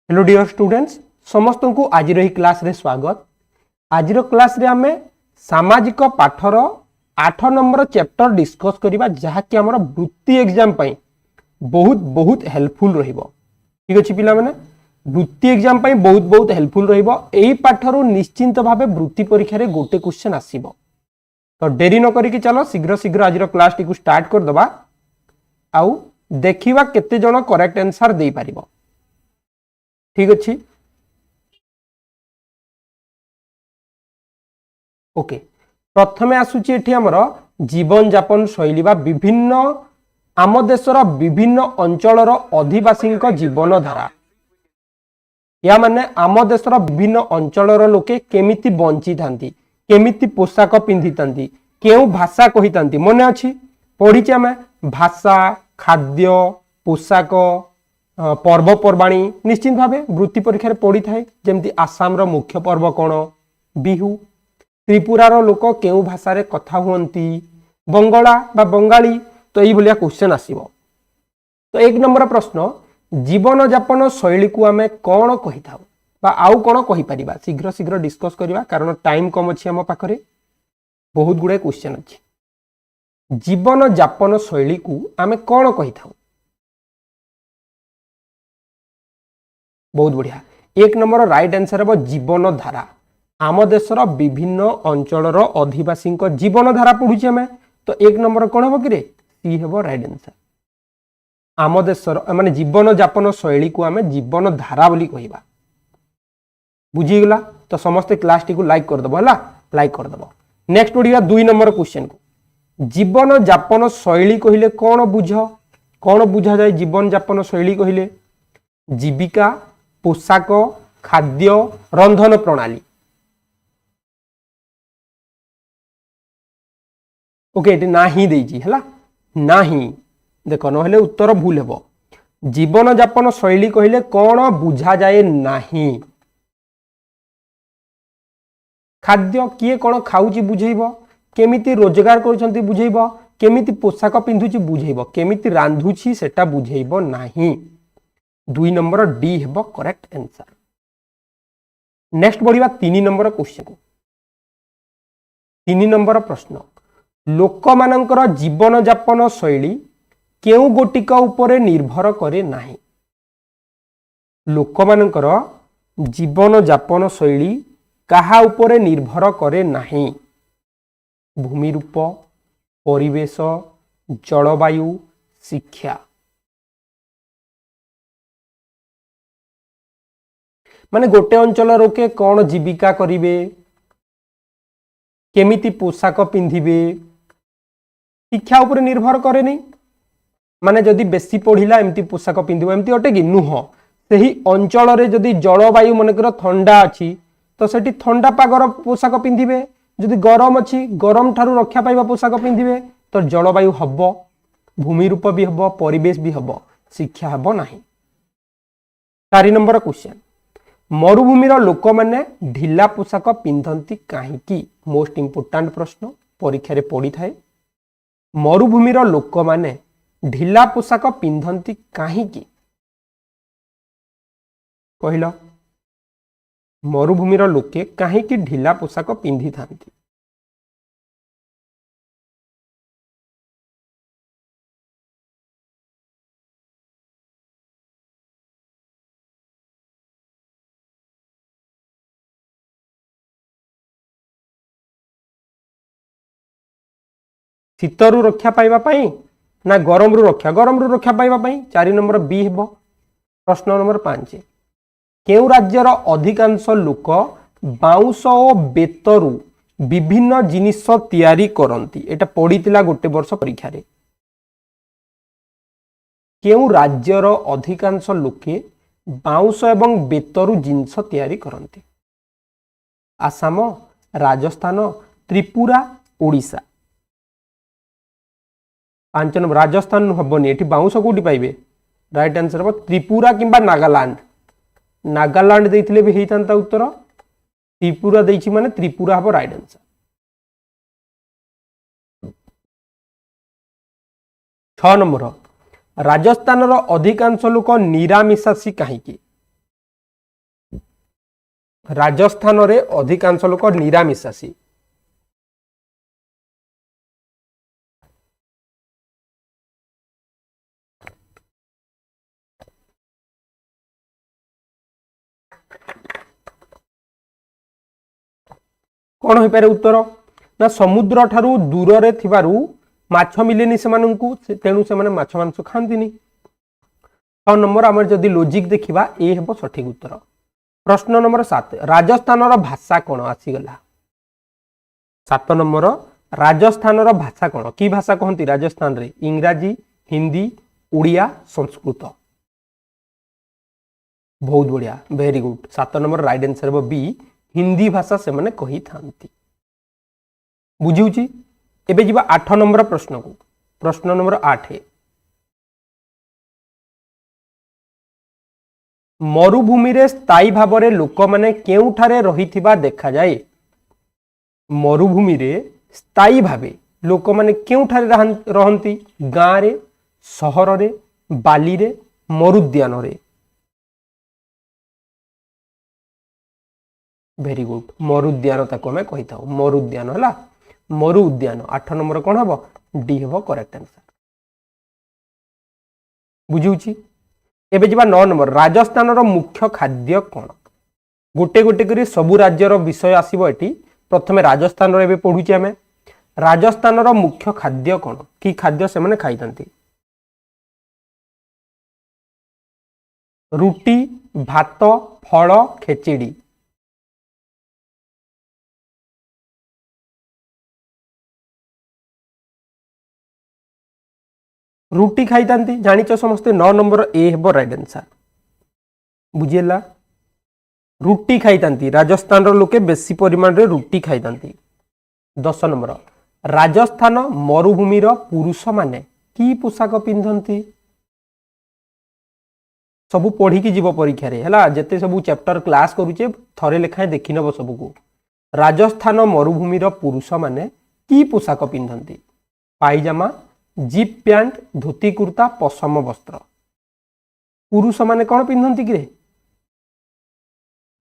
Hello dear students समस्त को आज क्लास रे स्वागत। आज क्लास रे आमे सामाजिक पाठर 8 नंबर चैप्टर डिस्कस करिबा जहाँकि आमर वृत्ति एग्जाम पई बहुत बहुत हेल्पफुल रहिबो। ठीक अछि पिला माने वृत्ति एग्जाम पई बहुत हेल्पफुल रहिबो। एही पाठरो निश्चिंत भाबे वृत्ति परीक्षा रे गोटे क्वेश्चन आसीबो। तो देरी न करिकि चलो शीघ्र शीघ्र आज क्लास टी को स्टार्ट कर दबा आउ देखिबा केते जण करेक्ट आंसर देई पारिबो। ठीक अच्छी ओके प्रथमे आसुची एठी हमर जीवन यापन शैली बा विभिन्न आम देशर विभिन्न अंचलर अधिवासी जीवन धारा या माने आम देशर विभिन्न अंचलर लोके केमिति बंची थांती केमिति पोशाक पिंधि थांती केउ भाषा कहि थांती मने अछि पढिचे हम भाषा खाद्य पोशाक पर्वपर्वाणी निश्चित भाव वृत्ति परीक्षा पड़ी थाए जमती आसाम रो मुख्य पर्व कौन बिहू त्रिपुरार लोक केउ भाषा रे कथा हुअंती बंगला बा बंगाली तो यही भलिया क्वेश्चन आसीबो। तो एक नंबर प्रश्न जीवन यापन शैली को आमे कौन कहि थाउ बा आउ कौन कहि परिबा शीघ्र शीघ्र डिस्कस करिबा कारण टाइम कम अछि हम पाखरे बहुत गुडे क्वेश्चन अछि। जीवन यापन शैली को आमे कौन कहि थाउ बहुत बढ़िया एक नंबर राइट आंसर है जीवन धारा आम देशर विभिन्न अंचलर अधिवासी जीवन धारा पढ़ुचे हमें तो एक नंबर कौन हम कि सी हे राइट आंसर आम देशर माने जीवन यापन शैली को आम जीवन धारा बोली कहबा बुझीगला। तो समस्ते क्लास टी को लाइक कर दबो हला लाइक कर दबो। नेक्स्ट ओडिया 2 नंबर क्वेश्चन को जीवन यापन शैली कहिले कौन बुझा जाए जीवन यापन शैली कहिले जीविका पोशाक खाद्य रंधन प्रणाली ओके एटी नाही देजी हला नाही देखो नहले उत्तर भूल हेबो। जीवन यापन शैली कहिले कौन बुझा जाए नाही खाद्य किए कौन खाउची बुझेइबो केमिति रोजगार करूछंती बुझेइबो केमिति पोशाक पिंधुची बुझेइबो केमिति रांधुची सेटा बुझेइबो नाही 2 नंबर डी हेबो करेक्ट आंसर। नेक्स्ट बढ़िबा 3 नंबर क्वेश्चन को 3 नंबर प्रश्न लोक मानकर जीवन यापन शैली केउ गोटिका उपरे निर्भर करे नाही लोक मानकर जीवन यापन शैली काहा उपरे निर्भर करे नाही भूमि रूप परिवेश जलवायु शिक्षा माने गोटे अंचल लोके कौन जीविका करिवे केमिति पोशाक पिंधिबे शिक्षा ऊपर निर्भर करे नहीं माने जदि बेसी पढ़िला एमती पोशाक पिंधिबो एमती अटे कि नुह सही अंचल रे जदि जलवायु मनकर ठंडा अछि तो सेठी ठंडा पागर पोशाक पिंधिबे जदि गरम अछि गरम ठारू रक्षा पाइबा पोशाक पिंधिबे तो जलवायु हबो भूमि रूप भी हबो परिवेश भी हबो शिक्षा हबो नाही। 4 नंबर क्वेश्चन मरुभूमिर लोक माने ढिला पोशाक पिंधंती काहीकि मोस्ट इंपोर्टेंट प्रश्न परीक्षा रे पड़ी थाए मरुभूमिर लोक माने ढिला पोशाक पिंधंती काहीकि कहिलो मरुभूमिर लोके काहीकि ढिला पोशाक पिंधि थांती शीतरु रक्षा पाइबा पाई ना गरम रु रक्षा पाइबा पाई 4 नंबर बी हेबो। प्रश्न नंबर 5 केउ राज्यर अधिकांश लोक बाउंस ओ बेतरु विभिन्न जिनिस तैयारी करंती एटा पड़ीतिला गोटे वर्ष परीक्षा रे केउ राज्यर अधिकांश लोके बाउंस एवं बेतरु जिनिस तैयारी करंती आसाम राजस्थान त्रिपुरा ओडिशा 5 नंबर राजस्थान हबनी एठी बाउंस कोठी पाइबे राइट आंसर हम त्रिपुरा किंबा नागालैंड नागालैंड देइथिले भी हेइतांता उत्तर त्रिपुरा देइछि माने त्रिपुरा हबो राइट आंसर। 6 नंबर राजस्थान रो अधिकांश लोक निरामिषासी काहीकि राजस्थान रे अधिकांश लोक निरामिषासी। कौन हो पारे उत्तर ना समुद्र ठारू दूर रे थिबारु माछ मिलेनी सेमानंकु तेणु से माछ मांस खांतिनी। 6 नंबर आम जदि लॉजिक देखिबा ए हेबो सठिक उत्तर। प्रश्न नंबर 7 राजस्थान रो भाषा कोन आसीगला। 7 नंबर राजस्थान रो भाषा कोन की भाषा कहंती राजस्थान रे इंग्राजी हिंदी उड़िया संस्कृत। बहुत बढ़िया very good 7 number right answer हेबो बी हिंदी भाषा से माने कही थांती। बुझिउची एबे जिबा 8 नंबर प्रश्न को। प्रश्न नंबर 8 मरुभूमि रे स्थायी भाव रे लोक माने केउठारे रहिथिबा देखा जाए। मरुभूमि रे स्थायी भावे लोक माने केउठारे रहंती गाँ रे सहर रे बाली रे मरुद्यान रे। वेरी गुड मरुद्यान ताको हमें कही था मरुद्यान है मरु उद्यान। 8 नंबर कौन हम डी हम करेक्ट आंसर। बुझुची एबे जिबा 9 नंबर राजस्थान रो मुख्य खाद्य कौन। गोटे गोटे करी सबु राज्यर विषय आसीबो एटी। प्रथमे राजस्थान रो एबे पढुची हमें राजस्थान रो मुख्य खाद्य कौन की खाद्य से माने खाई थांती। रुटी भात फल खेचेड़ी। रुटी खाई थांती जानिच समस्ते। 9 नंबर ए हेबो राइट आंसर। बुझिएला रुटी खाई थांती राजस्थान रो लोके बेसी परिमाण रे रुटी खाई थांती। 10 नंबर राजस्थान मरुभूमि रो पुरुष माने की पोशाक पिंधंती। सबु पढ़ी की जीव परीक्षा रे हला जते सबु चैप्टर क्लास करूचे थरे लेखाए देखि नबो सबु को। राजस्थान मरुभूमि रो पुरुष माने की पोशाक पिंधंती। पाइजामा जीप पैंट धोती कुर्ता पशम वस्त्र। पुरुष माने कौन पिंधंती कि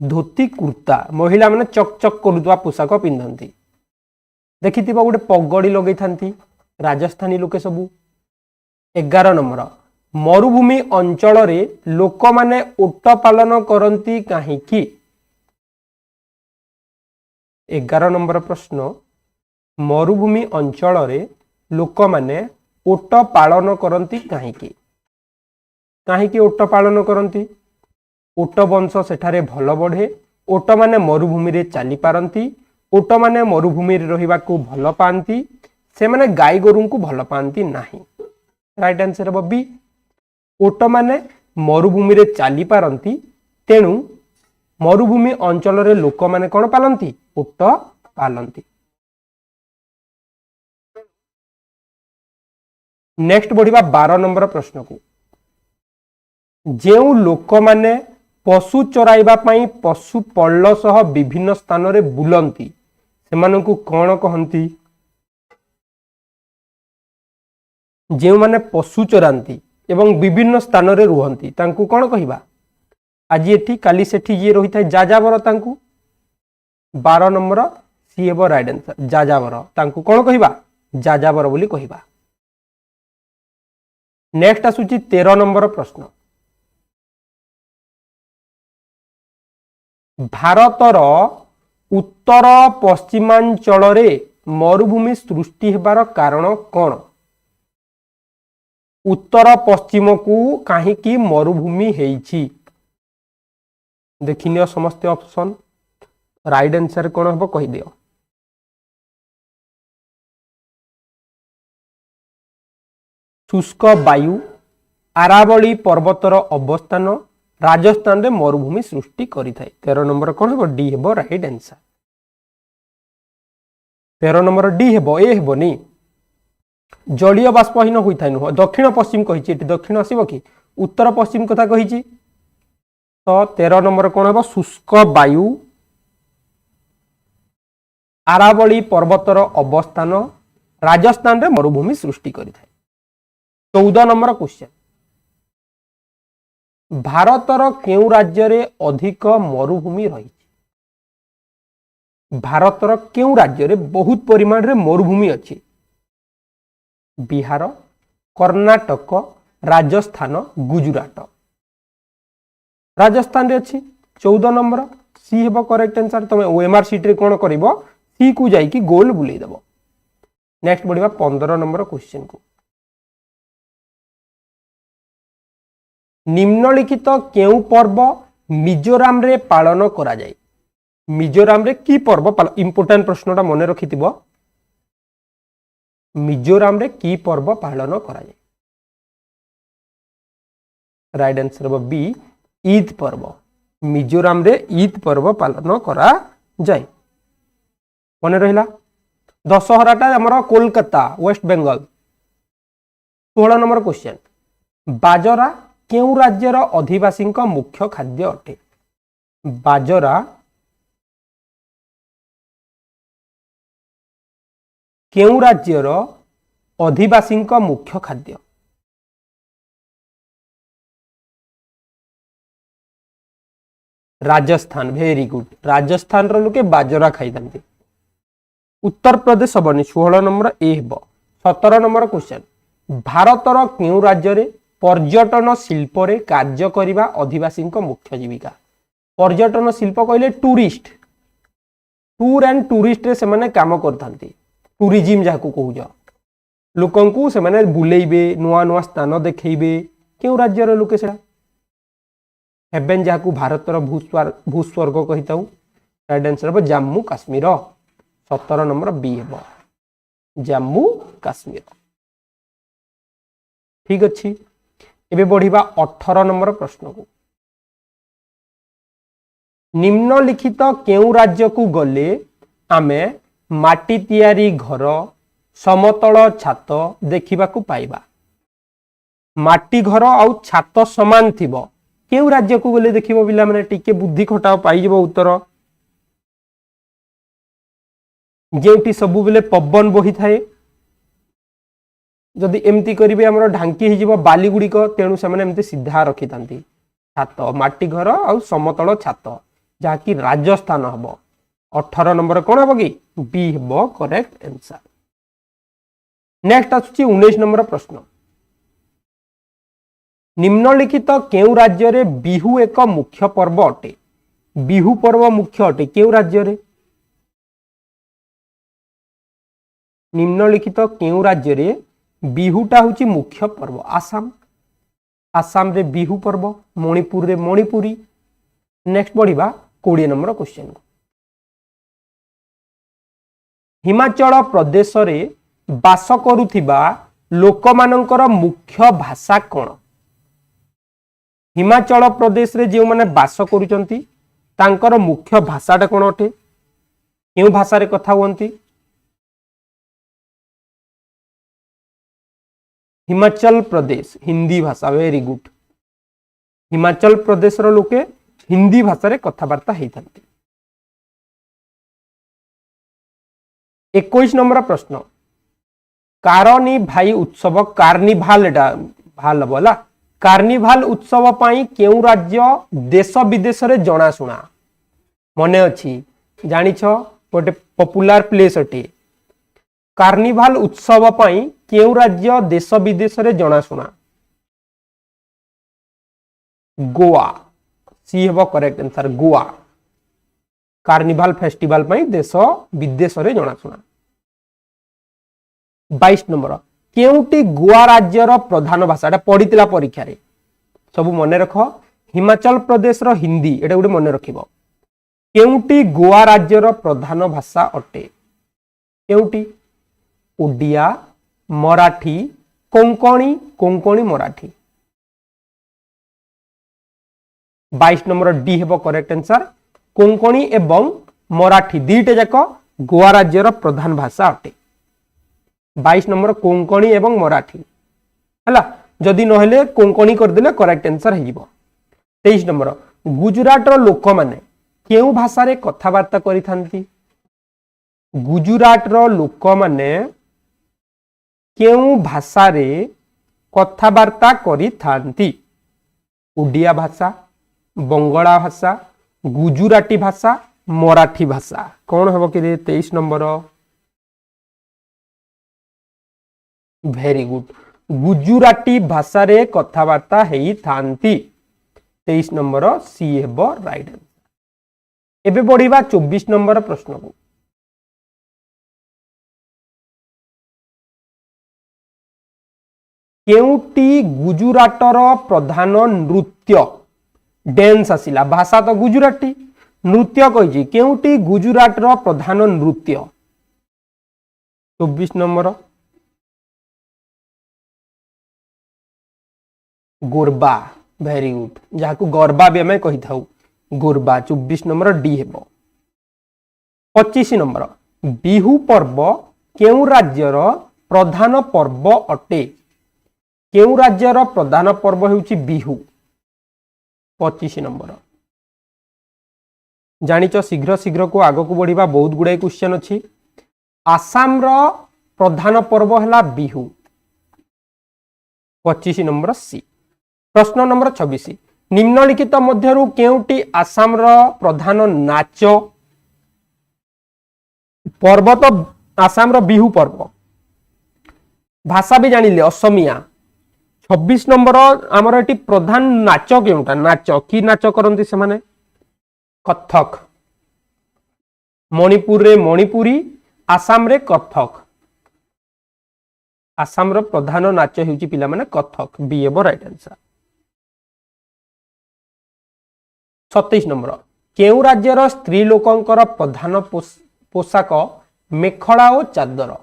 धोती कुर्ता। महिला माने चक चक करुवा पोशाक पिंधंती। देखिथिबा गोटे पगड़ी लगै थांती राजस्थानी लोके सबू। 11 नंबर मरुभूमि अंचल रे लोक माने ओट पालन करंती काहीकि। 11 नंबर प्रश्न मरुभूमि अंचल रे लोक माने ओट पालन करंती काहीकि। काहीकि ओट पालन करंती। ओट वंश सेठारे भल बढ़े। ओट माने मरुभूमि रे चली पारंती। ओट माने मरुभूमि रे रहिबा को भल पांती। से माने गाय गोरु को भल पांती नाही। राइट आंसर है बी ओट माने मरुभूमि रे चली पारंती तेणु मरुभूमि अंचल रे लोक माने कोन पालंती ओट पालंती। नेक्स्ट बढ़िबा 12 नंबर प्रश्न को। जेउ लोक माने पशु चराइबा पई पशु पल्ल सह विभिन्न स्थान रे बुलंती सेमानकु कोन कहंती। जेउ माने पशु चरांती एवं विभिन्न स्थान रे रुहंती तांकु कोन कहिबा। आज एठी काली सेठी जे रही थाए जाजावर तांकु। 12 नंबर सी हेबो राइट आंसर जाजावर तांकु कोन कहिबा जाजावर बोली कहिबा। नेक्स्ट आसुची 13 नंबर प्रश्न। भारतर उत्तर पश्चिमांचल रे मरुभूमि सृष्टि हेबार कारण कौन। उत्तर पश्चिम को काहीकि मरुभूमि हेइछि। देखिनियो समस्त ऑप्शन राइट आंसर कौन हबो कहि दियो। शुष्क वायु आरावली पर्वतर अवस्थान राजस्थान रे मरुभूमि सृष्टि करि थाए। 13 नंबर कौन हेबो डी हेबो राइट आंसर। 13 नंबर डी हेबो ए हेबो नी जलीय बाष्पहीन होई थाए नुह दक्षिण पश्चिम कहिछि। एटी दक्षिण आसीबो कि उत्तर पश्चिम कथा कहिछि। तो 13 नंबर कौन हेबो शुष्क वायु आरावली पर्वतर अवस्थान राजस्थान रे मरुभूमि सृष्टि करि थाए। 14 नंबर क्वेश्चन भारतर केउ राज्य रे अधिक मरुभूमि रही। भारतर केउ राज्य रे बहुत परिमाण रे मरुभूमि अछि? बिहार, कर्णाटक, राजस्थान, गुजरात। राजस्थान रे अछि 14 नंबर सी हेबो करेक्ट आंसर। तमे ओएमआर शीट रे कोन करिवो सी को जाई कि गोल बुलेई देबो। नेक्स्ट बढ़िबा 15 नंबर क्वेश्चन को। निम्नलिखित केउ पर्व मिजोराम रे पालन करा जाय? मिजोराम रे की पर्व पालन, इंपोर्टेंट प्रश्नटा मने रखिथिबो। मिजोराम रे की पर्व पालन करा जाय? राइट आंसर हो बी ईद पर्व। मिजोराम रे ईद पर्व पालन करा जाय। मने रहिला। दशहराटा हमर कोलकाता वेस्ट बेंगल। 16 number question. बाजरा केउ राज्यर अधिवासी मुख्य खाद्य अटे? बाजरा केउ राज्यर अधिवासी मुख्य खाद्य? राजस्थान। Very good. राजस्थान रो लोके बाजरा खाई थांती। उत्तर प्रदेश हबनी 16 नंबर ए हेबो। 17 नंबर क्वेश्चन। भारतर केउ राज्य रे पर्यटन शिल्प रे कार्य करिबा अधिवासी मुख्य जीविका? पर्यटन शिल्प कहले टूरिस्ट, टूर एंड टूरिस्ट रे से माने काम करथांती। टूरिज्म जाको कहूज लोकंकु से माने बुलेइबे, नुआ नुआ स्थान देखैबे। केउ राज्य रे लोके सेडा हेबेन जाको भारतर भूस्वर्ग कहिताऊ। राइट आंसर हो जम्मू काश्मीर। 17 नंबर बी हेबो जम्मू काश्मीर। ठीक अछि। एबे बढ़िबा 18 नंबर प्रश्न को। निम्नलिखित केउ राज्य को गले आमे माटी तियारी घर, समतल छात देखिबा को पाइबा? माटी घर आउ छात समान थिबो केउ राज्य को गले देखिबो पिला माने टिके बुद्धि खटाओ पाई जबो उत्तर। जेउटी सबु बेले पवन बही थाए, जदि एमती करिवे हमर ढांकी हि जिवो बाली गुडी को, तेनु से माने एमती सीधा रखि तांती छात, माटी घर आउ समतल छात, जाकी राजस्थान हबो। 18 नंबर कोन हबो की बी हबो करेक्ट आंसर। नेक्स्ट आछुची 19 नंबर प्रश्न। निम्नलिखित केउ राज्य रे बिहु एक मुख्य पर्व अटे? बिहु पर्व मुख्य अटे केउ राज्य रे? निम्नलिखित केउ राज्य रे बिहुटा होची मुख्य पर्व? आसाम। आसाम रे बिहु पर्व, मणिपुर रे मणिपुरी। नेक्स्ट बढ़िबा 20 नंबर क्वेश्चन। हिमाचल प्रदेश रे बास करुथिबा लोकमानंकर मुख्य भाषा कोन? हिमाचल प्रदेश रे जेउ माने बास करूचंती तांकर मुख्य भाषाटा कोन अटे? केउ भाषा रे कथा हुअंती? हिमाचल प्रदेश हिंदी भाषा। Very good. हिमाचल प्रदेश रो लोके हिंदी भाषा रे कथाबार्ता हेइथांती। 21 नंबर प्रश्न। कारनी भाई उत्सव कार्निभाल भाल बोला कार्निभाल उत्सव पाई केउ राज्य देश विदेश रे जणा सुना? मने अछि जानिछ गोटे पॉपुलर प्लेस अटे। कार्निभाल उत्सव पाई केउ राज्य देश विदेश रे जणा सुना? गोवा। सी हेबो correct answer Goa. Carnival festival पाई देश विदेश रे जणा सुना। 22 नंबर। केउटी गोवा राज्यर प्रधान भाषा? एटा पढ़ितिला परीक्षा रे, सब मने रख। हिमाचल प्रदेश रो हिंदी एटा गुटे मने रखिबो। केउटी गोवा राज्यर प्रधान भाषा अटे? केउटी? ओडिया, मराठी, कोंकणी, कोंकणी मराठी। 22 नंबर डी हेबो करेक्ट आंसर। कोंकणी एवं मराठी दुईटे जाक गोवा राज्यर प्रधान भाषा अटे। 22 नंबर कोंकणी एवं मराठी हला, जदि नहेले कोंकणी कर देले करेक्ट आंसर हे जिवो। 23 नंबर। गुजरात रो लोक माने केउ भाषा रे कथाबार्ता करि थांती? गुजरात रो लोक माने केउ भाषा रे कथाबार्ता करि थांती? ओडिया भाषा, बंगला भाषा, गुजराती भाषा मराठी भाषा कौन हम कि 23 नंबर वेरी गुड गुजराती भाषा रे कथबार्ता हेई थांती 23 नंबर सी हेबो राइट आंसर। एबे बढ़िबा 24 नंबर प्रश्न को केउटी गुजराटर प्रधान नृत्य डेन्स आसिला भाषा तो गुजराती नृत्य कही केउटी गुजराटर प्रधान नृत्य 24 नंबर गोरबा वेरी गुड जहाँ को गरबा भी आम कही था गोरबा 24 नंबर डी हेबो। 25 नंबर बिहू पर्व केउ राज्यर प्रधान पर्व अटे केउ राज्यर प्रधान पर्व हेउची बिहू 25 नंबर जानिच शीघ्र शीघ्र को आग को बढ़िबा बहुत गुड़ाई क्वेश्चन अच्छी आसाम रो प्रधान पर्व है बिहू 25 नंबर सी। प्रश्न नंबर 26 निम्नलिखित मध्यरु केउटी आसाम रो प्रधान नाच पर्व तो आसाम रो बिहू पर्व भाषा भी जानिले असमिया 26 नंबर आमर एटी प्रधान नाच केउटा नाच कि नाच करंती से माने कथक मणिपुर रे मणिपुरी आसाम रे कथक आसाम रो प्रधान नाच हेउची पिला माने कथक बी एबो राइट आंसर। 27 नंबर केउ राज्यर स्त्री लोकंकर प्रधान पोशाक मेखला और चादर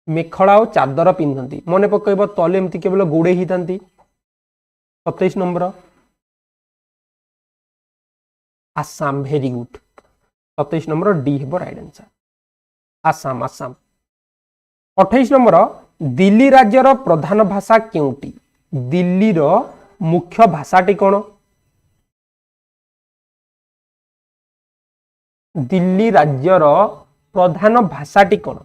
मेखला और चादर पिंधती मन पकड़ तले एमती केवल गोड़े ही था 27 number Assam very good 27 number D हेबो right answer Assam Assam. 28 number Delhi राज्यर प्रधान भाषा केउटी दिल्ली रो मुख्य भाषाटी कौन दिल्ली राज्यर प्रधान भाषाटी कौन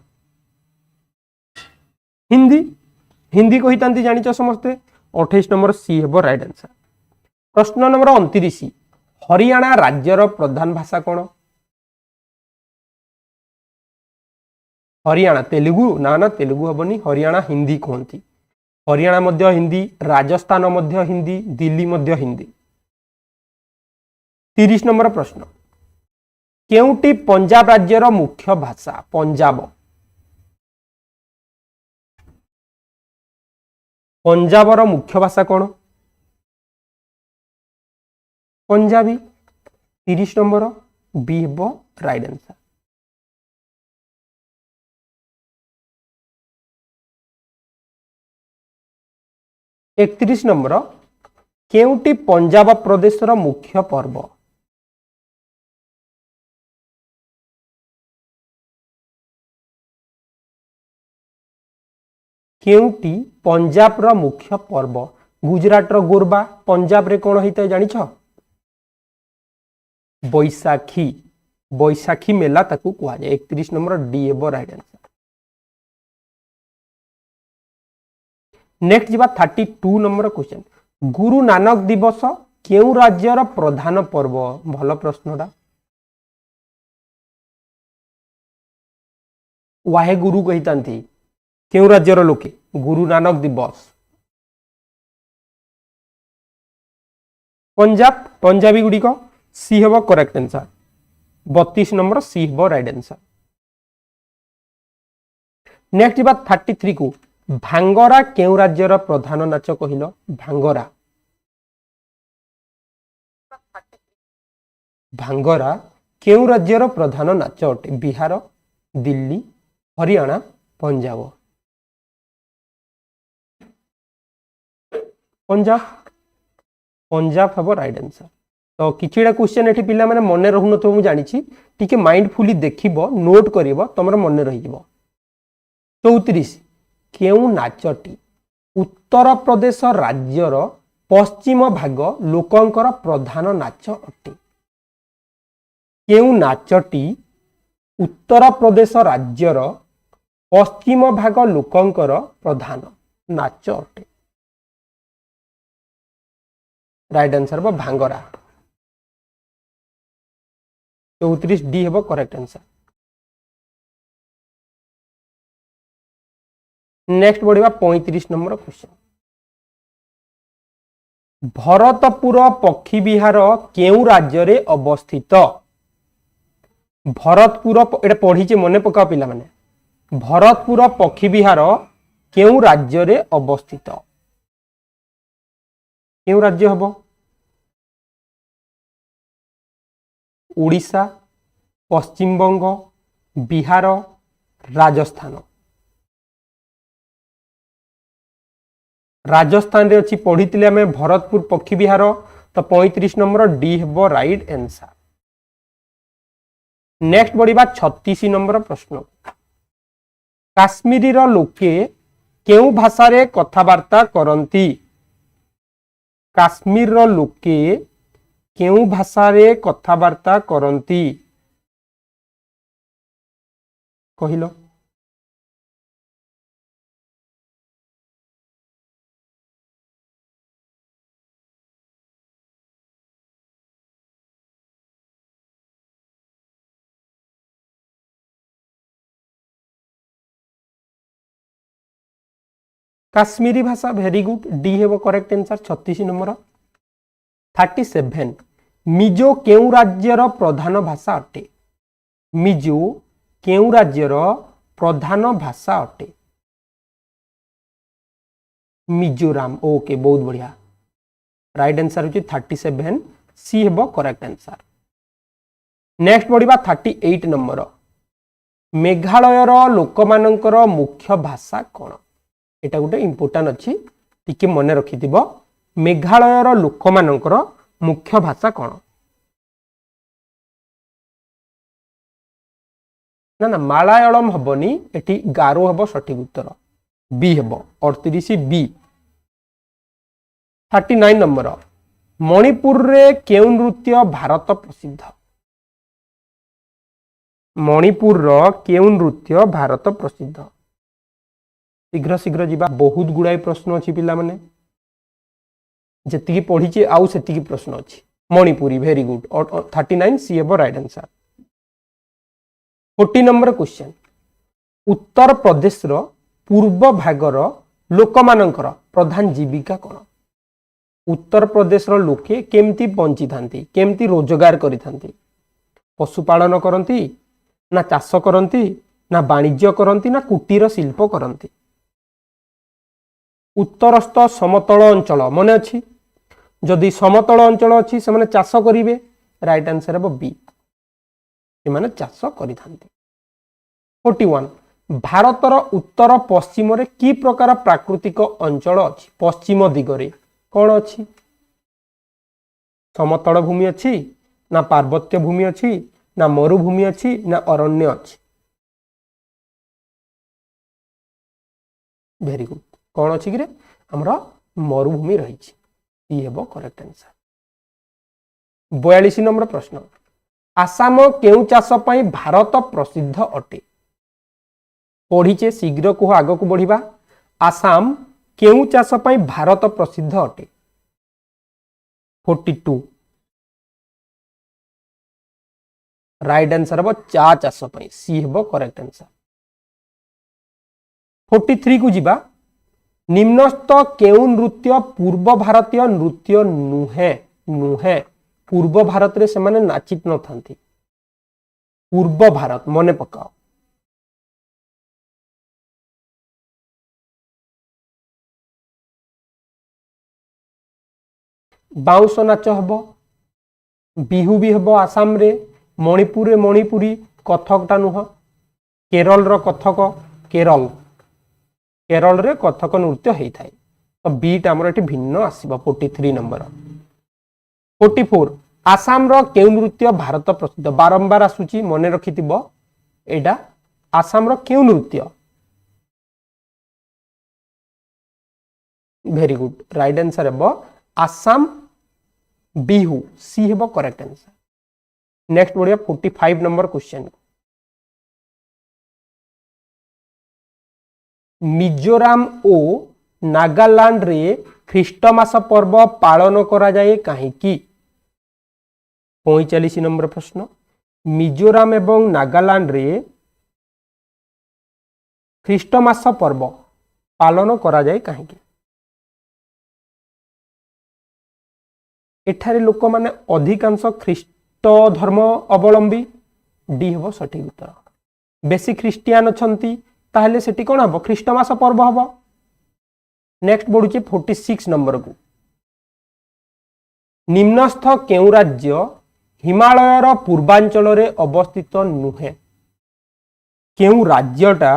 हिंदी हिंदी कही तांती जानिच समस्ते 28 नंबर सी हेबो राइट आंसर। प्रश्न नंबर 29 हरियाणा राज्यर प्रधान भाषा कौन हरियाणा तेलुगु ना ना तेलुगु हबनी हरियाणा हिंदी कहती हरियाणा मध्य हिंदी राजस्थान मध्य हिंदी दिल्ली मध्य हिंदी। 30 नंबर प्रश्न केउटी पंजाब राज्यर मुख्य भाषा पंजाब पंजाबर मुख्य भाषा कौन पंजाबी 30 नंबर बी हेबो राइट आंसर। एकतीस नंबर केउटी पंजाब प्रदेशर मुख्य पर्व केउटी पंजाब रो मुख्य पर्व गुजरात रो गोरबा पंजाब रे कौन होता है जानिछ बैसाखी बैसाखी मेला ताकू कहा जाए 31 नंबर डी हेबो राइट आंसर। नेक्स्ट जीवा 32 नंबर क्वेश्चन गुरु नानक दिवस केउ राज्यर प्रधान पर्व भल प्रश्नटा वाहे गुरु कही तांती केउ राज्यर लोके गुरु नानक दिवस पंजाब पंजाबी गुड़ी को सी हेबो करेक्ट आंसर 32 नंबर सी हेबो राइट आंसर। नेक्स्ट बात 33 को भांगरा केउ राज्यर प्रधान नाच कहिल भांगरा भांगरा केउ राज्यर प्रधान नाच अटे बिहार दिल्ली हरियाणा पंजाब पंजाब पंजाब हम राइट आंसर। तो किछिटा क्वेश्चन एठी पिला माने मन रहु न तो मु जानि छी टिके माइंडफुली देखिबो नोट करिवो तमर मन रहि जिवो। 34 केउ नाचटी उत्तर प्रदेश राज्यर पश्चिम भाग लोकंकर प्रधान नाच अटे केउ नाचटी उत्तर प्रदेश राज्यर पश्चिम भाग लोकंकर प्रधान नाच अटे राइट आंसर भांगरा। 34 डी हेबो करेक्ट आंसर। नेक्स्ट बढ़िबा 35 नंबर क्वेश्चन। भरतपुर पक्षी विहार केउ राज्य रे अवस्थित? भरतपुर एटा पढ़ी मने पका पिला माने। भरतपुर पक्षी विहार केउ राज्य रे अवस्थित? केउ राज्य हबो? उड़ीसा, पश्चिम बंग, बिहार, राजस्थान। राजस्थान रे अच्छी पढ़ी आम भरतपुर पक्षी विहार, तो 35 नंबर डी हेबो राइट आंसर। नेक्स्ट बढ़िबा 36 नंबर प्रश्न। काश्मीरी रो लोके केउ भाषा रे कथावार्ता करंती? काश्मीर रो लोके केउ भाषा रे कथावार्ता करंती कहिलो? काश्मीरी भाषा वेरी गुड डी हेबो करेक्ट आंसर 36 नंबर। 37 मिजो केउ राज्यर प्रधान भाषा अटे? मिजो केउ राज्यर प्रधान भाषा अटे? मिजोराम। ओके बहुत बढ़िया राइट आंसर होची 37 सी हेबो करेक्ट आंसर। नेक्स्ट बढ़िबा 38 नंबर। मेघालयर लोकमानंकर मुख्य भाषा कोन? एटा गोटे इंपोर्टेंट अच्छी टिके मन रखिथिब। मेघालयर लोकमानंकर मुख्य भाषा कोन? ना ना मालायालम हबनी, एटी गारो हबो सठिक उत्तर बी हेबो 38 बी। 39 नंबर। मणिपुर रे केउ नृत्य भारत प्रसिद्ध? मणिपुर रो केउ नृत्य भारत प्रसिद्ध? शीघ्र शीघ्र जीवा बहुत गुड़ाई प्रश्न अच्छी पिला माने जति पढ़ी आउ सेति प्रश्न अच्छी। मणिपुरी वेरी गुड 39 सी हेबो right answer. 40 number question. Uttar Pradesh रो पूर्व भागर लोकमानंकर प्रधान जीविका कोन? उत्तर प्रदेश रो लोके केमती बंची थांती, केमती रोजगार करी थांती? पशुपालन करंती ना चाष करंती ना वाणिज्य करंती ना कुटीर शिल्प करंती? उत्तरस्थ समतल अंचल मन अच्छी जदि समतल अंचल अच्छी से माने चाष करिवे राइट आंसर है बी से माने चाष करि थांती। 41 भारतर उत्तर पश्चिम रे की प्रकार प्राकृतिक अंचल अच्छी? पश्चिम दिगरे कौन अच्छी? समतल भूमि अच्छी ना पार्वत्य भूमि अच्छी ना मरुभूमि अच्छी ना अरण्य अच्छी? वेरी गुड कौन अच्छी कि हमरा मरुभूमि रही हेबो करेक्ट आंसर। 42 नंबर प्रश्न। आसाम केउ चाष पई भारत प्रसिद्ध अटे? पढ़ीचे शीघ्र को आग को बढ़िबा। आसाम केउ चाष पई भारत प्रसिद्ध अटे? 42 राइट आंसर हबो चा चाष पई सी हेबो करेक्ट आंसर। 43 को जीवा। निम्नस्थ केउ नृत्य पूर्व भारतीय नृत्य नुहे? नुहे पूर्व भारत रे से माने नाचित न थांती। पूर्व भारत मने पकाओ। बाउंस नाच हबो, बिहू भी हबो आसाम रे, मणिपुर रे मणिपुरी, कथकटा नुह, केरल रो कथक, केरल केरल रे कथक नृत्य हेई थाए। तो बीटा हमर एठी भिन्न आसीबो 43 नंबर। 44 आसाम रो केउ नृत्य भारत प्रसिद्ध? बारंबार आसुची मने रखिथिबो एडा आसाम रो केउ नृत्य? वेरी गुड राइट आंसर हेबो आसाम बिहू सी हेबो करेक्ट आंसर। नेक्स्ट बढ़िया 45 नंबर क्वेश्चन। मिजोराम ओ नागालैंड रे ख्रीष्टमास पर्व पालन करा जाए काहेकि? 45 नंबर प्रश्न। मिजोराम एवं नागालैंड रे ख्रीष्टमास पर्व पालन करा जाए कहीं एठारे लोक माने अधिकांश ख्रीष्ट धर्म अवलंबी डी हम सठिक उत्तर बेसी ख्रीस्टियान अछंती ताहले सेठी कोन हबो ख्रीष्टमास पर्व हबो। नेक्स्ट बढ़ुचे 46 नंबर को निम्नस्थ केउ राज्य हिमालयर पूर्वांचल रे अवस्थित नुहे केउ राज्यटा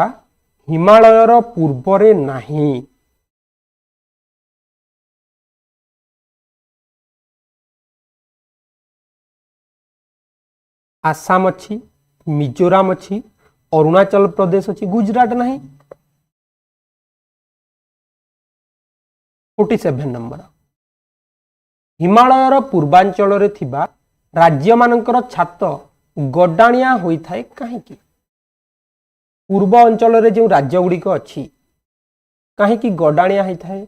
हिमालयर पूर्व रे नाही आसाम अच्छी मिजोराम अच्छी अरुणाचल प्रदेश अच्छी गुजरात नहीं। 47 नंबर हिमालयर पूर्वांचल रे थिबा राज्य मानकर छात गडाणिया होई थाए काहेकि पूर्व अंचल रे जो राज्य गुड़िक अच्छी काहेकि गडाणिया होई थाए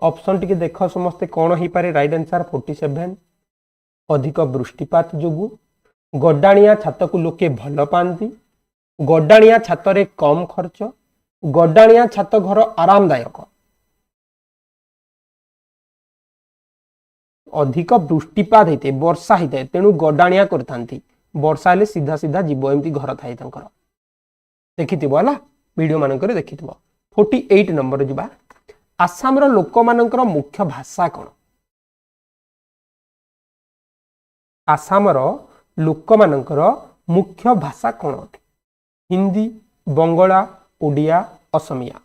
ऑप्शन टिके देख समस्ते कौन हो पारे राइट आंसर 47 अधिक वृष्टिपात जोगु गडाणिया छात को लोके भल पाती गडाणिया छात रे कम खर्च गडाणिया छात घर आरामदायक अधिक वृष्टिपात होते वर्षा होता है तेणु गडाणिया करथांती वर्षा हेले सीधा सीधा जीव एमती घर थाए तंकर देखिथिबो हला वीडियो मानकर देखिथिबो। 48 नंबर जिबा आसाम रो लोक मानकर मुख्य भाषा कोन आसाम रो लोक मानकर मुख्य भाषा कोन अटे Hindi Bangla Odia Assamese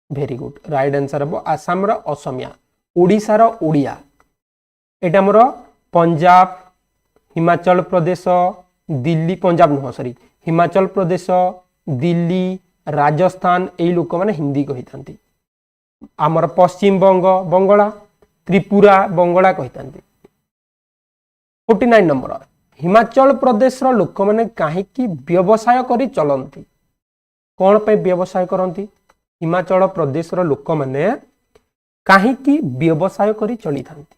very good right answer हम आसाम रो असमिया ओडिशा रो ओडिया एटा हमर पंजाब हिमाचल प्रदेश दिल्ली पंजाब नुह सॉरी हिमाचल प्रदेश दिल्ली राजस्थान एई लोक माने हिंदी कहितांती आमर पश्चिम बंग बंगला त्रिपुरा बंगला कहितांती। 49 नंबर हिमाचल प्रदेश रो लोक माने काहेकि व्यवसाय करी चलंती कोन पे व्यवसाय करंती हिमाचल प्रदेश रो लोक माने काहेकि व्यवसाय करी चली थांती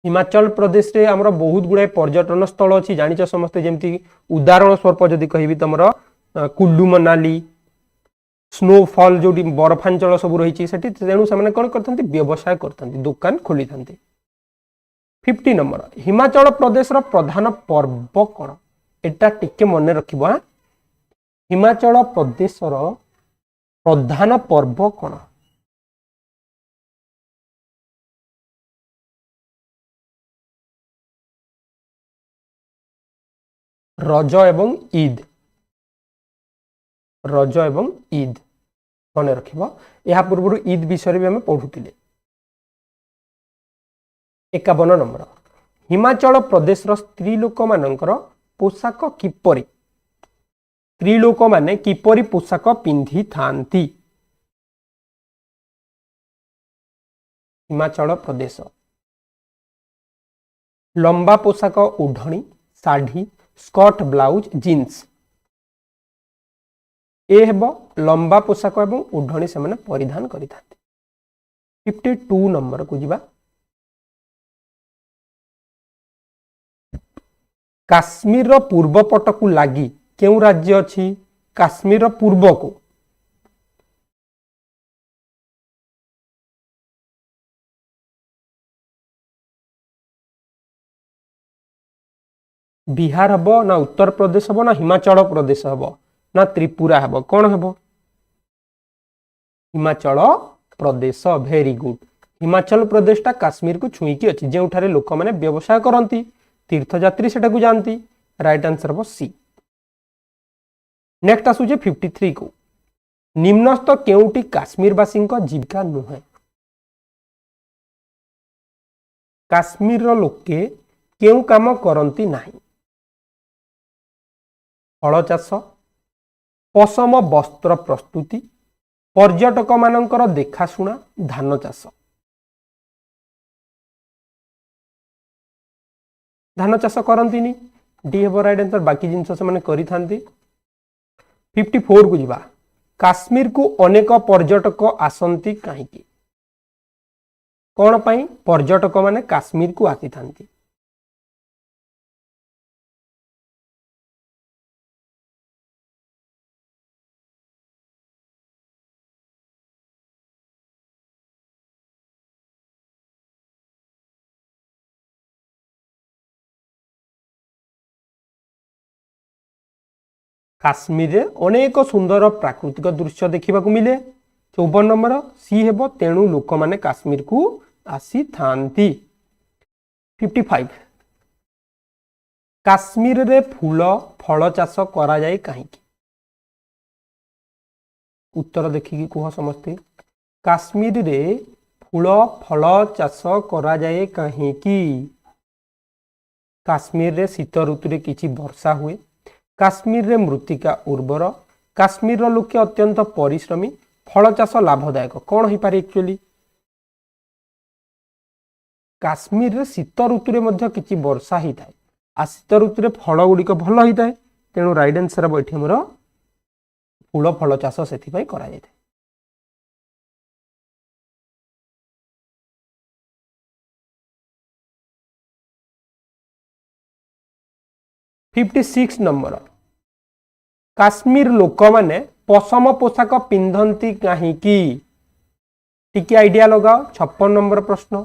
हिमाचल प्रदेश रे हमर बहुत गुडे पर्यटन स्थल अछि जानिछ समस्त जेमती उदाहरण स्वरूप जदि कहिबी तमरो कुल्लू मनाली स्नोफॉल जोडी बर्फांचल सब रही सेठी तेणु से कौन करथंती व्यवसाय करथंती दुकान खोली थांती। 50 नंबर हिमाचल प्रदेश रो प्रधान पर्व कोन एटा टिके मने रखिबो हिमाचल प्रदेश रो प्रधान पर्व कोन रज एवं ईद रज एवं ईद मन रखिबो या पूर्व ईद विषय भी हमें पढ़ुतिले। 51 नंबर हिमाचल प्रदेश रो स्त्री लोक मानकर पोशाक किपरि स्त्री लोक माने किपरि पोशाक पिंधि थांती हिमाचल प्रदेश लंबा पोशाक ओढ़णी साड़ी स्कर्ट ब्लाउज जीन्स ए हेबो लंबा पोशाक एवं ओढ़णी से माने परिधान करिथांती। 52 नंबर को जिबा काश्मीर रो पूर्व पट को लागी केउ राज्य अछि काश्मीर रो पूर्व को बिहार हबो ना उत्तर प्रदेश हबो ना हिमाचल प्रदेश हबो ना त्रिपुरा हबो कौन हबो हिमाचल प्रदेश वेरी गुड हिमाचल प्रदेश टा काश्मीर को छुईकी अछि जेउठारे लोक माने व्यवसाय करंती तीर्थयात्री सेटा को जानती राइट आंसर हबो सी। नेक्स्ट आसुजे 53 को निम्नस्थ केउटी काश्मीरवासी जीविका नुहे काश्मीर रो लोके केउ काम करंती नाही फल चाष पशम वस्त्र प्रस्तुति पर्यटक मानकर देखाशुना धान चाष धान चाष करंतीनी डी हेब राइट आंसर बाकी जिनस से माने करि थांती 54 को जिबा काश्मीर को अनेक पर्यटक आसंती काहीकि कौन पाई पर्यटक माने काश्मीर को आसी थांती काश्मीर रे अनेक सुंदर प्राकृतिक दृश्य देखा मिले 54 नंबर सी हेब तेणु लोक माने काश्मीर को आसी थांती 55 काश्मीर रे फूल फल चाष करा जाए काहीकि उत्तर देखिकी कह समस्ते काश्मीर रे फूल फल चाष करा जाए काहीकि काश्मीर रे शीत ऋतु रे किछि वर्षा हुए काश्मीर रे मृत्तिका उर्वर काश्मीर लोके अत्यंत परिश्रमी फल चाष लाभदायक कौन हो पारे एक्चुअली काश्मीर रे शीत ऋतु रे मध्य किछि वर्षा ही थाए आ शीत ऋतु रे फल गुड़िक भल ही थाए तेणु राइट आंसर हम एठी हमर फूल फल चाष सेथि पई करा जाय 56 नंबर काश्मीर लोक माने पशम पोशाक पिंधंती काहीकि टिके आइडिया लगाओ 56 नंबर प्रश्न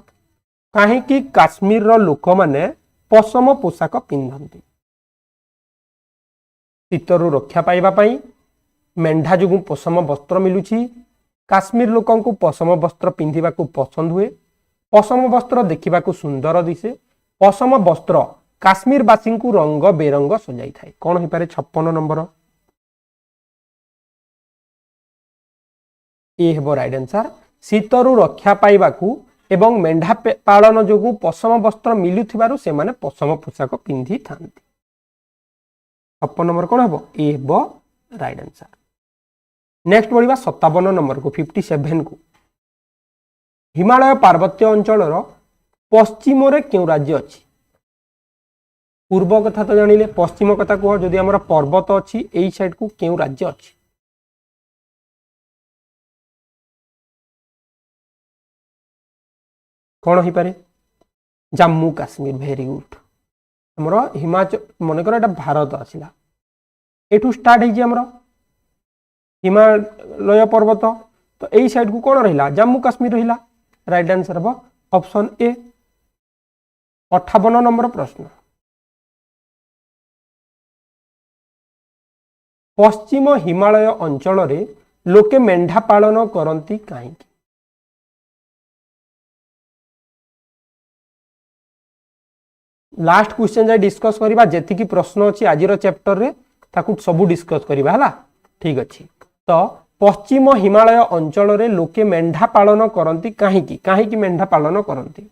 काहीकि काश्मीर रो लोक माने पशम पोशाक पिंधंती शीतरु रक्षा पाइबा पई मेंढा जुगु पशम वस्त्र मिलुछि काश्मीर लोकन को पशम वस्त्र पिंधिबा को पसंद हुए पशम वस्त्र देखिबा को सुंदर दिसे पशम वस्त्र काश्मीर वासी को रंग बेरंग सजाई थाए कौन हो पारे 56 नंबर ए हेबो राइट आंसर शीतरु रक्षा पाइबाकू एवं मेंढा पालन जोगु पशम वस्त्र मिलुथिबारु से माने पशम पोशाक पिंधि थांती 56 नंबर कौन हेबो ए हेबो राइट आंसर नेक्स्ट बढ़िबा 57 नंबर को 57 को हिमालय पार्वत्य अंचल पश्चिम रे क्यों राज्य अछि पूर्व कथा तो जानिले पश्चिम कथा कह जदि हमर पर्वत अछि एई साइड को क्यों राज्य अछि कौन हो पारे जम्मू काश्मीर वेरी गुड हमर हिमाचल मनकर एटा भारत आसिला एठू स्टार्ट है हमर हिमालय पर्वत तो एई साइड को कौन रहिला जम्मू काश्मीर रहिला राइट आंसर हम ऑप्शन ए 58 नंबर प्रश्न पश्चिम हिमालय अंचल रे लोके मेंढा पालन करती काहीकि लास्ट क्वेश्चन जाय डिस्कस करिबा जेति की प्रश्न अछि आजिर चैप्टर रे ताकू सब डिस्कस करिबा हला ठीक अछि तो पश्चिम हिमालय अंचल रे लोके मेंढा पालन करती काहीकि काहीकि मेंढा पालन करती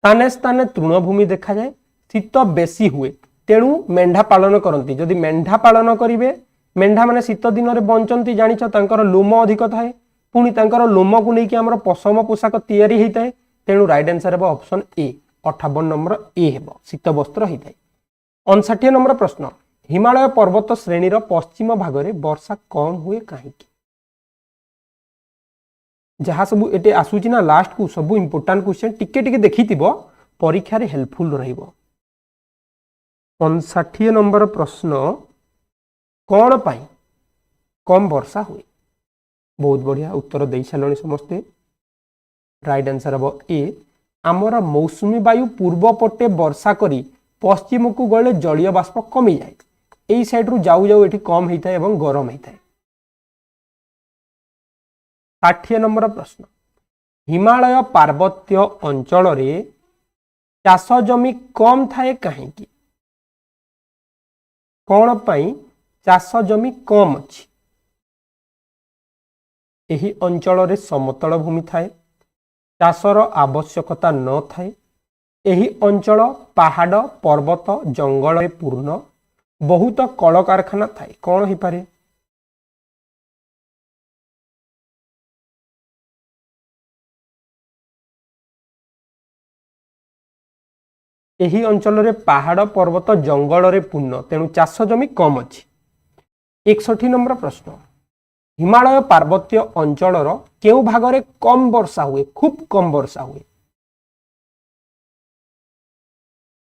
स्थाने स्थाने तृणभूमि देखा जाए शीत बेसी हुए तेणु मेंढा पालन करती जदि मेंढा पालन करेंगे मेंढा माने शीत दिन में बंचती जानिछ तांकर लोम अधिक थाए पुणी तांकर लोम को लेकिन आमर पशम पोशाक तैयारी होता है तेणु राइट आंसर है ऑप्शन ए 58 नंबर ए हेबो शीत वस्त्र होता है 59 नंबर प्रश्न हिमालय पर्वत श्रेणीर पश्चिम भाग में वर्षा कम हुए काहीकि जहाँ सब ये आसूची ना लास्ट को सब इंपोर्टाट क्वेश्चन टिके टिके देखिथिबो परीक्षा रे हेल्पफुल रहिबो 59 नंबर प्रश्न कौन पाई कम वर्षा हुए बहुत बढ़िया उत्तर दे सारे समस्ते राइट आंसर हम ए आमर मौसुमी वायु पूर्व पटे वर्षा करी पश्चिम को गले जलीय बाष्प कमी जाए यही साइड रु जाऊ जाऊ एठी कम होता है और गरम होता है 60 नंबर प्रश्न हिमालय पार्वत्य अंचल रे चाष जमी कम थाए काहीकि कौन पाई चाष जमी कम अछि एही अंचल रे समतल भूमि थाए चाषर आवश्यकता न थाए एही अंचल पहाड़ पर्वत जंगल रे पूर्ण बहुत कल कारखाना थाए कौन हो पारे एही अंचल रे पहाड़ पर्वत जंगल रे पूर्ण तेणु चाष जमी कम अच्छी 61 नंबर प्रश्न हिमालय पार्वत्य अंचल केउ भागरे कम वर्षा हुए खूब कम वर्षा हुए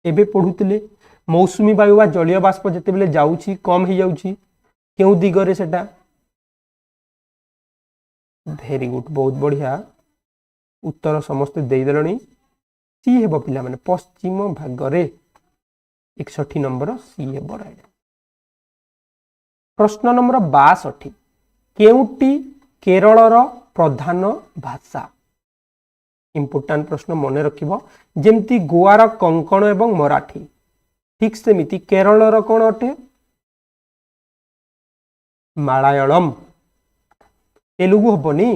एबे पढ़ुतिले मौसुमी वायु वा जलीय बाष्प जेतेबेले जाउछि कम ही जाउछि केउ दिगरे सेटा वेरी गुड बहुत बढ़िया उत्तर समस्त देई देलणी सी हेबो पिला माने पश्चिम भागरे 61 नंबर सी हेबो राइट प्रश्न नंबर 62 केउटी केरलर प्रधान भाषा इंपोर्टेंट प्रश्न मन रखिबो जेमती गोवार कोंकण एवं मराठी ठीक सेमिति केरलर कोन अटे मलयालम तेलुगु हबनी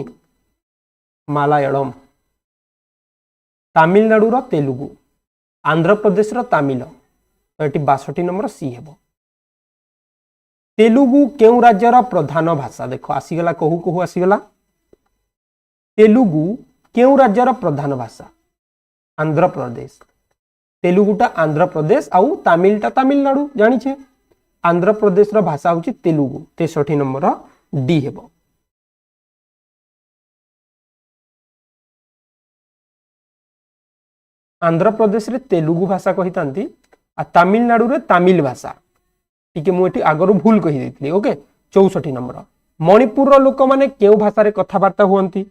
मलयालम तमिलनाडु रो तेलुगु आंध्र प्रदेश रो तमिल तो एटी 62 नंबर सी हेबो तेलुगु केउ राज्यर प्रधान भाषा देखो आसीगला कहू कहू आसीगला तेलुगु केउ राज्यर प्रधान भाषा आंध्र प्रदेश तेलुगुटा आंध्र प्रदेश आउ तमिलटा तमिलनाडु जानी छे आंध्र प्रदेश रो भाषा होची तेलुगु 63 नंबर डी हेबो आंध्र प्रदेश रे तेलुगु भाषा कहि तांती आ तमिलनाडु रे तमिल भाषा टिके मु एठी आगरो भूल कहि देथिली ओके 64 नंबर मणिपुर रो लोक माने केउ भाषा रे कथाबार्ता हुअंती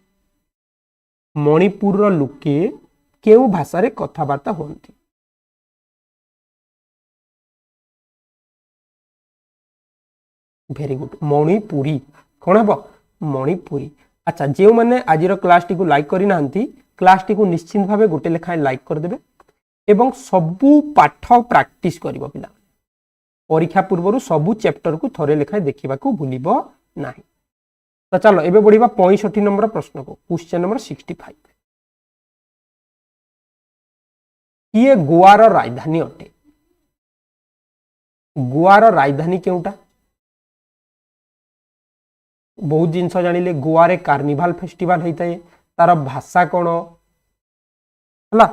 मणिपुर रो लोके केउ भाषा रे कथाबार्ता हुअंती वेरी गुड मणिपुरी कौन हम मणिपुरी अच्छा जो मैंने आज क्लास टी लाइक करना क्लास टी निश्चित भाव गोटे लेखाएं लाइक करदे एवं सबू पाठ प्रैक्टिस कर पिला परीक्षा पूर्व सबू चैप्टर को थोड़े लेखाएं देखा भूलब ना तो चलो एबे बढ़िबा 65 नंबर प्रश्न को क्वेश्चन नंबर 65 किए गोवार राजधानी अटे गोवार राजधानी केउटा बहुत जिनस जानिले गोवा रे कार्निवाल फेस्टिवल होता है तार भाषा कौन है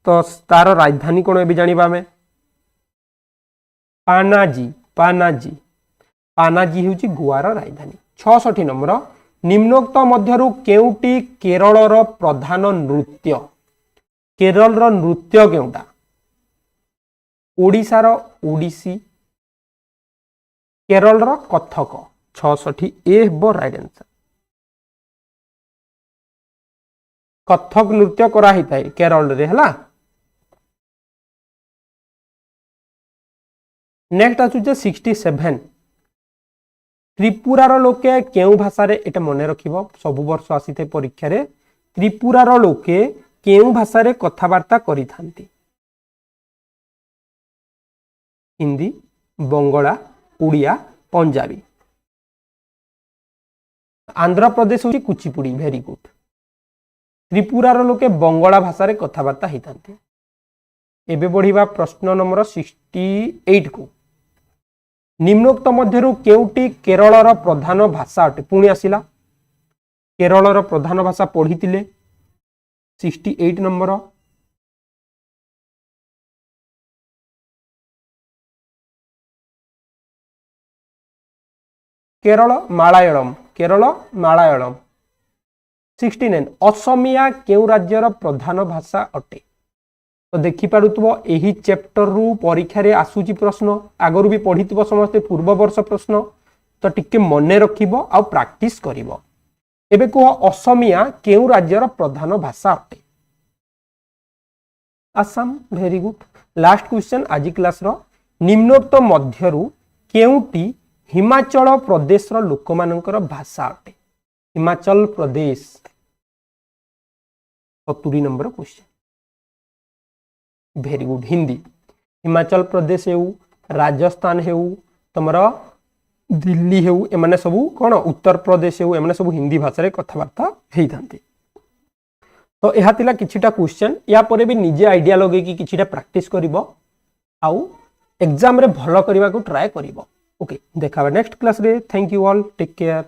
तो तार राजधानी कौन ए जानिबा हमें पानाजी पानाजी पानाजी होची गोवार राजधानी 66 नंबर निम्नोक्त मध्यरु केउटी केरलर प्रधान नृत्य केरलर नृत्य केउटा ओडिशार ओडिसी केरलर कथक 66 ए हेबो राइट आंसर कथक नृत्य करा हिता है केरल रे हला नेक्स्ट आछुचे 67 त्रिपुरार लोके केउ भाषा रे एटा मने रखिबो सब वर्ष आसीथे परीक्षा रे त्रिपुरार लोके केउ भाषा रे कथावार्ता करि थांती हिंदी बंगला उड़िया पंजाबी आंध्र प्रदेश होची कुचिपुड़ी वेरी गुड त्रिपुरार लोके बंगला भाषा रे कथावार्ता हितांती एबे बढ़िबा प्रश्न नंबर 68 को निम्नोक्त मध्यरु केउटी केरलर प्रधान भाषा अटे पुणी आसिला केरलर प्रधान भाषा पढ़ितिले 68 नंबर केरल मालयालम 69 असमिया केउ राज्यर प्रधान भाषा अटे तो देखि पारुतबो एही चैप्टर रु परीक्षा रे आसुची प्रश्न आगरु भी पढ़ितबो समस्त पूर्व वर्ष प्रश्न तो टिके मने रखिबो आ प्रैक्टिस करिवो एबे को असमिया केउ राज्यर प्रधान भाषा अटे Assam very good last question आज क्लास रो निम्नोक्त मध्यरु केउटी हिमाचल प्रदेश रो लोक मानकर भाषा अटे Himachal Pradesh 70 number question very good Hindi Himachal Pradesh हेउ राजस्थान हेउ तमरा दिल्ली हेउ एमाने सबु कोन उत्तर प्रदेश हेउ एमाने सबु हिंदी भाषा रे कथावार्ता हेई थांते तो यह थिला किछिटा क्वेश्चन या परे भी निजे आइडिया लगे कि किछिटा प्रैक्टिस करिवो आउ एग्जाम रे भलो करबा को ट्राई करिवो ओके देखा नेक्स्ट क्लास रे thank you all take care.